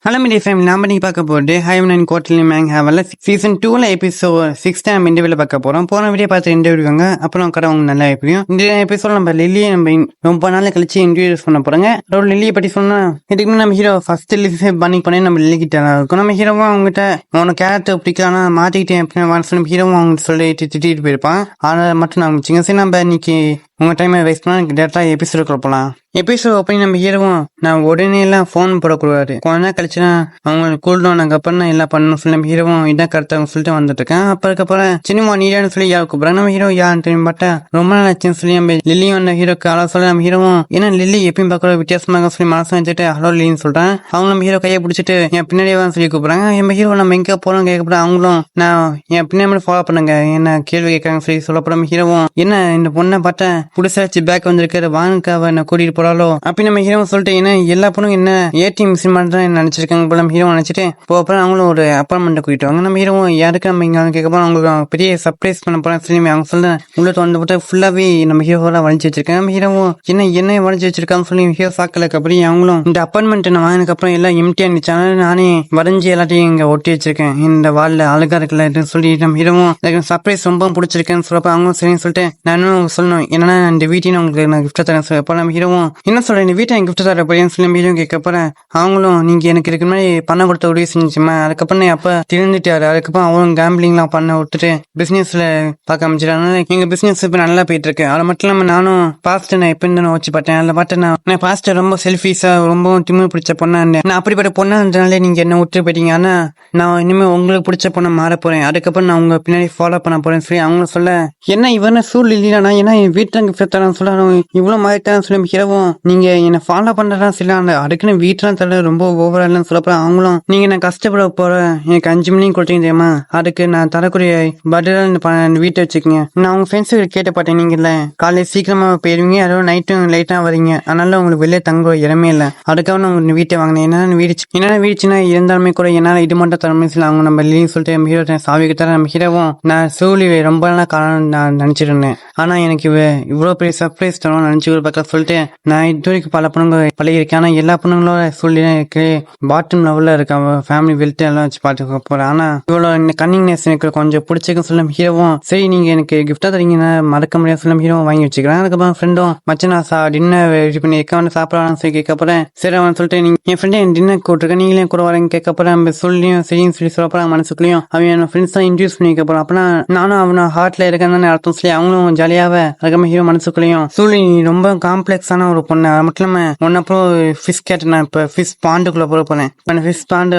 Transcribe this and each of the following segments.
Hello media family, நாம் பண்ணி பார்க்க போகிறது ஹைவன் அண்ட் கோட்டலி மேங் ஹேவலில் சீசன் 2ல் எபிசோட் 6 நம்ம இன்டர்வியூவில் பார்க்க போகிறோம். போன வீடியோ பார்த்து இன்டர்வியூங்க, அப்புறம் கடை அவங்க நல்லா எப்படியும் இந்த எபிசோட நம்ம லில்லியை நம்ம ரொம்ப நாள் கழிச்சு இன்டர்வியூஸ் பண்ண போகிறாங்க. அப்புறம் லில்லியை பற்றி சொன்னால் இதுக்கு முன்னாடி நம்ம ஹீரோ ஃபர்ஸ்ட் லில்லி பண்ணி பண்ணி நம்ம லில்லி கிட்ட இருக்கும். நம்ம ஹீரோவும் அவங்ககிட்ட அவனை கேரக்டர் பிடிக்கலாம்னா மாற்றிக்கிட்டேன் அப்படின்னு சொல்லி ஹீரோவும் அவங்க சொல்லிட்டு திட்டிட்டு போயிருப்பான். ஆனால் மட்டும் நான் சின்ன சரி நம்ம இன்னைக்கு உங்கள் டைமை வேஸ்ட் பண்ணால் எனக்கு டேரெக்டாக எபிசோடு கொடுப்பலாம். எபிசோட் ஓப்பனிங் நம்ம ஹீரோவும் நான் உடனே எல்லாம் ஃபோன் போடக்கூடாது, கொஞ்ச நேரம் கழிச்சுனா அவங்க கூல் டவுன் அப்புறம் எல்லாம் பண்ணணும் சொல்லி நம்ம ஹீரோவும் இதான் கருத்தாங்க சொல்லிட்டு வந்துட்டு இருக்கேன். அப்புறம் சினிமா நீடான்னு சொல்லி யார் கூப்பிட்றாங்க. நம்ம ஹீரோ யாருன்னு தெரியும் பட்டா ரொம்ப நாள் ஆச்சுன்னு சொல்லி நம்ம லில்லி வந்த ஹீரோக்கு அவ்வளோ சொல்லி நம்ம ஹீரோவும் ஏன்னா லில்லி எப்பயும் பார்க்குற வித்தியாசமாக சொல்லி மனசு வச்சுட்டு ஹலோ லில்லின்னு சொல்கிறேன். அவங்க நம்ம ஹீரோ கையை பிடிச்சிட்டு என் பின்னாடியே சொல்லி கூப்பிட்றாங்க. நம்ம ஹீரோ நம்ம எங்கே போகிறோம் கேட்கப்பட அவங்களும் நான் என் பின்னாடி ஃபாலோ பண்ணுங்க என்ன கேள்வி கேட்கறாங்க சொல்லி சொல்லப்பட நம்ம ஹீரோவும் என்ன இந்த பொண்ணை பார்த்தா புடிசாச்சு பேக் வந்திருக்காரு வாங்கக்காவ என்ன கூட்டிட்டு போறாளோ அப்படி நம்ம ஹீரோ சொல்லிட்டு ஏன்னா எல்லா பொண்ணும் என்ன ஏடிஎம் மிஸ் தான் நினைச்சிருக்காங்க போல நம்ம ஹீரோ நினைச்சிட்டு அப்புறம் அவங்களும் ஒரு அப்பார்ட்மெண்ட் கூட்டிட்டு வாங்க. நம்ம ஹீரோ யாருக்கு நம்ம இங்க கேட்க போறோம் அவங்களுக்கு பெரிய சர்ப்ரைஸ் பண்ண போறோம் சொல்லி அவங்க சொல்ல உள்ள வந்து போட்டு ஃபுல்லாவே நம்ம ஹீரோலாம் வளைச்சு வச்சிருக்காங்க. நம்ம ஹீரோவும் என்ன வளைச்சு வச்சிருக்காங்க சொல்லி ஹீரோ சாக்கலுக்கு அப்படி அவங்களும் இந்த அப்பார்ட்மெண்ட் நான் வாங்கினதுக்கு அப்புறம் எல்லாம் எம்டியா இருந்துச்சாங்க நானே வரைஞ்சி எல்லாத்தையும் இங்க ஒட்டி வச்சிருக்கேன் இந்த வால்ல அழகா இருக்குல்ல சொல்லி நம்ம ஹீரோவும் சர்ப்ரைஸ் ரொம்ப பிடிச்சிருக்கேன்னு சொல்லப்ப அவங்களும் சரின்னு சொல்லிட்டு நானும் சொல்லணும் என்னன்னா இந்த வீட்டையும் உங்களுக்கு நான் கிஃப்ட் தரேன் சொல்லப்போ நம்ம ஹீரோவும் என்ன சொல்றேன் இந்த வீட்டை கிஃப்ட் தர போறேன்னு சொல்லி ஹீரோ கேட்க போறேன். அவங்களும் நீங்க எனக்கு இதுக்கு மாதிரி பணம் கொடுத்த உதவி செஞ்சுமா அதுக்கப்புறம் அப்ப திருந்துட்டாரு. அதுக்கப்புறம் அவங்களும் கேம்பிளிங்லாம் பண்ண விட்டுட்டு பிசினஸ்ல பார்க்க ஆரம்பிச்சிட்டாங்க. எங்க பிசினஸ் இப்ப நல்லா போயிட்டு இருக்கு. அது மட்டும் இல்லாம நானும் பாஸ்ட் நான் எப்ப இருந்தாலும் வச்சு பார்த்தேன். அதில் பார்த்தேன் நான் பாஸ்ட் ரொம்ப செல்ஃபிஷா ரொம்ப திமிழ் பிடிச்ச பொண்ணா இருந்தேன். நான் அப்படிப்பட்ட பொண்ணான்றனாலே நீங்க என்ன விட்டு போயிட்டீங்க. ஆனா நான் இனிமே உங்களுக்கு பிடிச்ச பொண்ணை மாற போறேன். அதுக்கப்புறம் நான் உங்க பின்னாடி ஃபாலோ பண்ண போறேன் சொல்லி அவங்களும் சொல்ல என்ன இவன சூழ் இல்லையா ஏன்னா என் வீட்டுல கிஃப்ட் தரேன் சொல்ல இவ்வளவு மாதிரி சொல்லி ஹீரோவும் நீங்க என்ன ஃபாலோ பண்றதா சில அந்த அதுக்குன்னு வீட்டுலாம் தர ரொம்ப ஓவரா இல்லைன்னு சொல்லப்ப அவங்களும் நீங்க நான் கஷ்டப்பட போற எனக்கு 5 மில்லியன் கொடுத்தீங்க தெரியுமா அதுக்கு நான் தரக்கூடிய பதிலாக வீட்டை வச்சுக்கோங்க. நான் உங்க ஃப்ரெண்ட்ஸு கேட்டு பார்த்தேன் நீங்க இல்ல காலையில் சீக்கிரமா போயிருவீங்க அதோட நைட்டும் லைட்டா வரீங்க அதனால உங்களுக்கு வெளியே தங்க இடமே இல்லை அதுக்காக நான் உங்க வீட்டை வாங்கினேன். என்னென்ன வீடுச்சுன்னா இருந்தாலுமே கூட என்னால இது மட்டும் தர முடியல அவங்க நம்ம இல்லைன்னு சொல்லிட்டு நம்ம ஹீரோ சாவிக்கு தர நம்ம ஹீரோவும் நான் சூழி ரொம்ப நாள் காரணம் நான் நினைச்சிட்டு இருந்தேன். ஆனா எனக்கு இவ்வளவு பெரிய சர்ப்ரைஸ் தரும் நினைச்சு ஒரு பக்கம் சொல்லிட்டு நான் இது வரைக்கும் பல பொண்ணுங்க பழகிருக்கேன். ஆனா எல்லா பொண்ணுங்களோட சூழ்நிலை இருக்கு பாட்டம் லெவல்ல இருக்க ஃபேமிலி வெல்த் எல்லாம் வச்சு பாத்துக்க போறேன். ஆனா இவ்வளவு கன்னிங்னஸ் எனக்கு கொஞ்சம் பிடிச்சிருக்குன்னு சொல்லும் ஹீரோவும் சரி நீங்க எனக்கு கிஃப்டா தரீங்கன்னா மறக்க முடியாது சொல்லும் ஹீரோவும் வாங்கி வச்சுக்கிறேன். அதுக்கப்புறம் ஃப்ரெண்டும் மச்சனா டின்னர் ரெடி பண்ணி வந்து சாப்பிடலாம்னு சொல்லி கேட்க போறேன். சரி அவன் சொல்லிட்டு நீங்க என் ஃப்ரெண்டை என் டின்னர் கூட்டிருக்கேன் நீங்களே கூட வரேன்னு கேட்க போறேன். நம்ம சொல்லியும் சரின்னு சொல்லி சொல்லப்போறாங்க மனசுக்குள்ளயும் அவன் என் ஃப்ரெண்ட்ஸ் தான் இன்ட்ரடியூஸ் பண்ணி கேட்க போறான். அப்பனா நானும் அவனை ஹார்ட்ல இருக்கேன்னு அர்த்தம் சொல்லி அவங்களும் ஜாலியாவே அதுக்கப்புறம் ஹீரோ மனசுக்குள்ளயும் சூழி ரொம்ப காம்ப்ளெக்ஸான ஒரு பொண்ணு அது மட்டும் இல்லாம ஒன்னப்புறம் ஃபிஷ் கேட்டு நான் இப்ப ஃபிஷ் பாண்டுக்குள்ள போறேன். அந்த ஃபிஷ் பாண்டு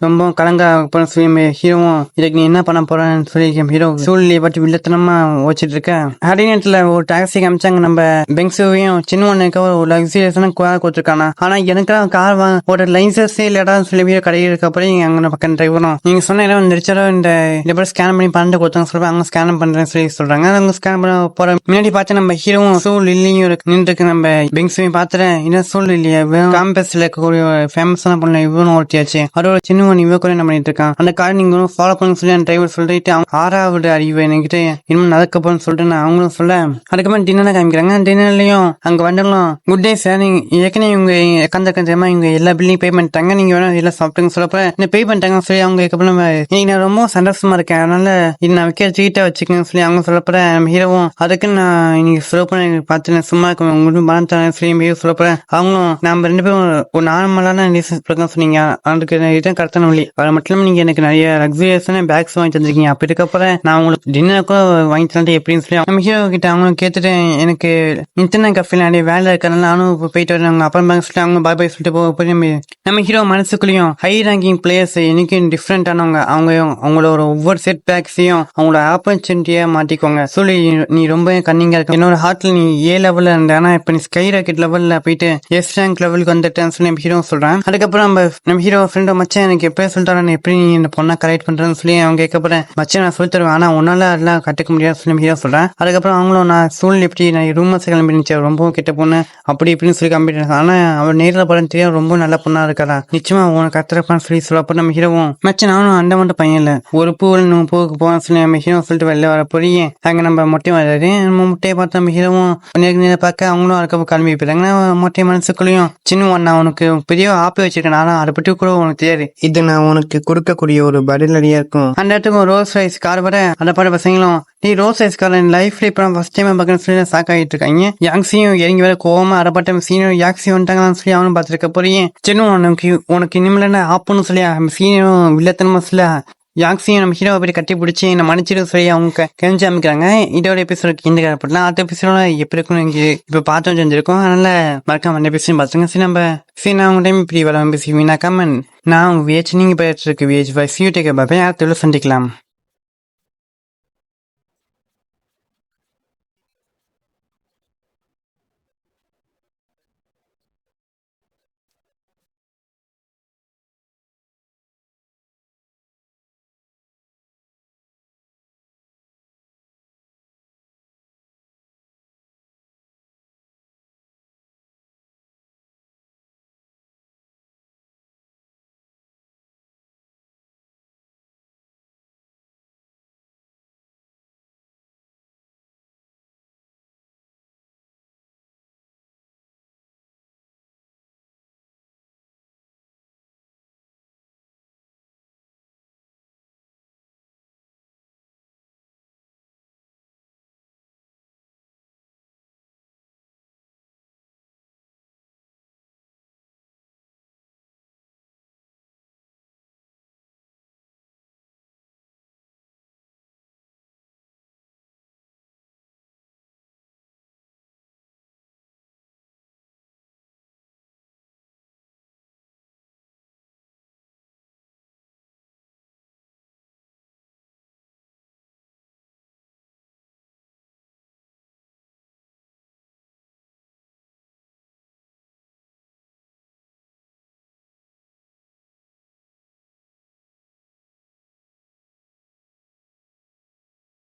ரொம்ப கலங்கா சொல்லி ஹீரோவும் இதுக்கு நீ என்ன பண்ண போறேன்னு சொல்லி ஹீரோ சூழ்நிலையை பற்றி வில்லத்தனமா ஓச்சிட்டு இருக்க. அதே நேரத்துல ஒரு டாக்ஸி காமிச்சாங்க நம்ம பெங்ஸுவையும் சின்ன ஒண்ணுக்கு ஒரு லக்ஸரியஸான கார் கொடுத்துருக்கானா ஆனா எனக்கு கார் ஒரு லைசன்ஸே இல்லடான்னு சொல்லி ஹீரோ கடையில் இருக்க அப்புறம் அங்க பக்கம் டிரைவரும் நீங்க சொன்ன இடம் வந்துருச்சாரோ இந்த ஸ்கேன் பண்ணி பன்னெண்டு கொடுத்தாங்க சொல்லுவாங்க அங்க ஸ்கேன் பண்றேன்னு சொல்லி சொல்றாங்க. அவங்க ஸ்கேன் பண்ண போற முன்னாடி பார்த்து நம்ம ஹீரோவும் சூழ் இல்லையும் நின்றுருக்கு. நம்ம பெங்ஸையும் பாத்துறேன் இன்னும் சூழ் இல்லையா காம்பஸ்ல இருக்கக்கூடிய ஃபேமஸான பொண்ணு இவனும் ஒருத்தியாச்சு அதோட சின்ன ஒன்று இவ கூட என்ன பண்ணிட்டு இருக்கான் அந்த கார் நீங்க ஃபாலோ பண்ணு சொல்லி அந்த டிரைவர் சொல்லிட்டு 6வது அறிவு என்கிட்ட இன்னும் நடக்கப்போன்னு சொல்லிட்டு நான் அவங்களும் சொல்ல அதுக்கப்புறம் டின்னர் காமிக்கிறாங்க. டின்னர்லயும் அங்க வந்தாலும் குட் டே சார் நீங்க ஏற்கனவே இவங்க உட்காந்துருக்கமா இவங்க எல்லா பில்லையும் பே பண்ணிட்டாங்க நீங்க வேணா எல்லாம் சாப்பிட்டுங்க சொல்லப்ப என்ன பே பண்ணிட்டாங்க சொல்லி அவங்க அதுக்கப்புறம் நான் ரொம்ப சந்தோஷமா இருக்கேன் அதனால இது நான் வைக்கிற ட்ரீட்டா வச்சுக்கேன்னு சொல்லி அவங்க சொல்லப்பட நம்ம ஹீரோவும் அதுக்கு நான் இன்னைக்கு சொல்லப்ப பார்த்து சும்மா இருக்கேன் உங்களுக்கு பணம் தரேன் சொல்லி சொல்லப்ப அவங்களும் நம்ம 2 பேரும் ஒரு நார்மலான ரிலேஷன்ஷிப் சொன்னீங்க அதுக்கு இதுதான் கரெக்டான வழி. அது மட்டும் இல்லாம நீங்க எனக்கு நிறைய லக்ஸரியஸான பேக்ஸ் வாங்கி தந்திருக்கீங்க அப்படி இருக்கப்ப நான் உங்களுக்கு டின்னர் கூட வாங்கி தரேன் எப்படின்னு சொல்லி நம்ம ஹீரோ கிட்ட அவங்களும் கேட்டுட்டு எனக்கு இன்டர்நெட் கஃபேல நிறைய வேலை இருக்கனால நானும் போயிட்டு வரேன் அப்புறம் சொல்லி அவங்க பாய் பாய் சொல்லிட்டு போய் நம்ம ஹீரோ மனசுக்குள்ளேயும் ஹை ரேங்கிங் பிளேயர்ஸ் எனக்கும் டிஃப்ரெண்டானவங்க அவங்களோட ஒவ்வொரு செட் பேக்ஸையும் அவங்களோட ஆப்பர்ச்சுனிட்டியா மாட்டிக்கோங்க சொல்லி நீ ரொம்ப கன்னிங்கா இருக்க என்னோட ஹார்ட்ல நீ ஏ லெவல்ல இருந்த ஆனா இப்ப நீ ஸ்கை ராக்கெட் லெவல்ல போயிட்டு எஸ் ரேங்க் லெவலுக்கு வந்துட்டேன்னு சொல்லி நம்ம ஹீரோ சொல்றான். அதுக்கப்புறம் நம்ம ஹீரோ ஃப்ரெண்ட் மச்சான் எனக்கு எப்படியே சொல்லிட்டாரு எப்படி நீ இந்த பொண்ணை கரெக்ட் பண்றேன்னு சொல்லி அவங்க கேட்கப்பறேன் மச்சான் நான் சொல்லி தருவேன் ஆனா உன்னால அதெல்லாம் கட்டுக்க முடியாது சொல்லி ஹீரோ சொல்றேன். அதுக்கப்புறம் அவங்களும் நான் சூழ்நிலை எப்படி நான் ரூமர்ஸ் கிளம்பிச்சு ரொம்ப கெட்ட பொண்ணு அப்படி இப்படின்னு சொல்லி கம்பிட்டு ஆனா அவன் நேரில் படம் தெரியும் ரொம்ப நல்ல பொண்ணா இருக்காரா நிச்சயமா உனக்கு கத்துறப்பான்னு சொல்லி சொல்லப்ப நம்ம ஹீரோவும் மச்சான் நானும் அந்த மட்டும் பையன் இல்ல ஒரு பூவில் நம்ம பூவுக்கு போவான்னு சொல்லி நம்ம ஹீரோ சொல்லிட்டு வெளில வர பொறிய அங்க நம்ம மொட்டையும் வராது நம்ம முட்டையை பார்த்து பார்த்து நம்ம ஹீரோவும் நேர பார்க்க அவங்களும் அதுக்கப்புறம் கிளம்பி போயிறாங்க. மொட்டை மனசுக்குள்ளேயும் சின்ன நான் உனக்கு பெரிய ஆப்பி வச்சிருக்கேன், ஆனா அதை பற்றி கூட உனக்கு தெரியாது, இது நான் உனக்கு கொடுக்கக்கூடிய ஒரு பதிலடியா இருக்கும். அந்த இடத்துக்கும் ரோஸ் ரைஸ் கார் வர அதை பாட பசங்களும் நீ ரோஸ் ரைஸ் கார் லைஃப்ல இப்ப ஃபர்ஸ்ட் டைம் பார்க்கணும்னு சொல்லி ஷாக் ஆகிட்டு இருக்காங்க. யாக்ஸியும் இறங்கி வர கோவமா அறப்பட்ட சீனியர் யாக்ஸி வந்துட்டாங்கன்னு சொல்லி அவனும் பார்த்துருக்க போறீங்க. சின்ன உனக்கு இனிமேல் ஆப்புன்னு சொல்லி சீனியரும் வில்லத்தனமா சொல்ல யாக்ஸியும் நம்ம ஹீரோவை போய் கட்டி பிடிச்சி நம்ம மன்னிச்சிட்டு சொல்லி அவங்க கெஞ்சி அமைக்கிறாங்க. இதோட எபிசோடு இந்த கட்டப்படலாம். அடுத்த எபிசோட எப்படி இருக்கும் இங்கே இப்ப பார்த்தோம் தெரிஞ்சிருக்கும். அதனால மறக்காம அந்த எபிசோட் பார்த்துங்க. சரி நான் உங்க டைம் இப்படி வர பேசி வீணாக்காமன் நான் உங்க வியேச்சு நீங்க போயிட்டு இருக்கு வியேஜ் அடுத்த சந்திக்கலாம்.